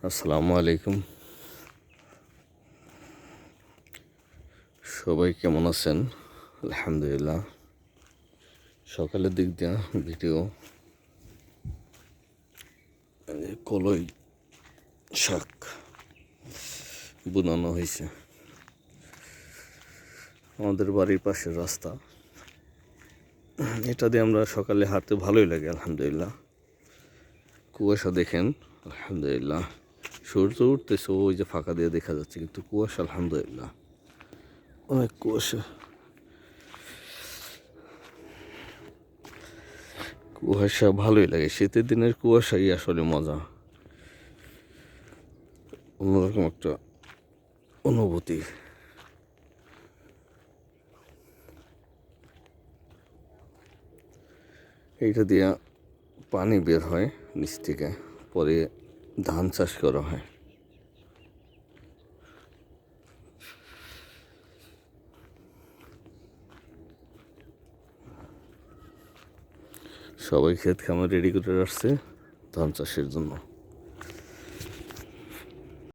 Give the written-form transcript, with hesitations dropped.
আসসালামু আলাইকুম। সবাই কেমন আছেন? আলহামদুলিল্লাহ। সকালের দিক দিয়ে ভিডিও কলই শাক বুনানো হয়েছে। আমাদের বাড়ির পাশের রাস্তা, এটা দিয়ে আমরা সকালে হাঁটতে ভালোই লাগে আলহামদুলিল্লাহ। কুয়াশা দেখেন আলহামদুলিল্লাহ, সূর্য উঠতেছে ওই যে ফাঁকা দিয়ে দেখা যাচ্ছে, কিন্তু কুয়াশা আলহামদুলিল্লাহ অনেক কুয়াশা। কুয়াশা ভালোই লাগে, শীতের দিনের কুয়াশাই আসলে মজা, অন্যরকম একটা অনুভূতি। এইটা দিয়া পানি বের হয় নিচ থেকে, পরে ধান চাষ করা হয়। সবাই ক্ষেত খামার রেডি করে রাখছে ধান চাষের জন্য।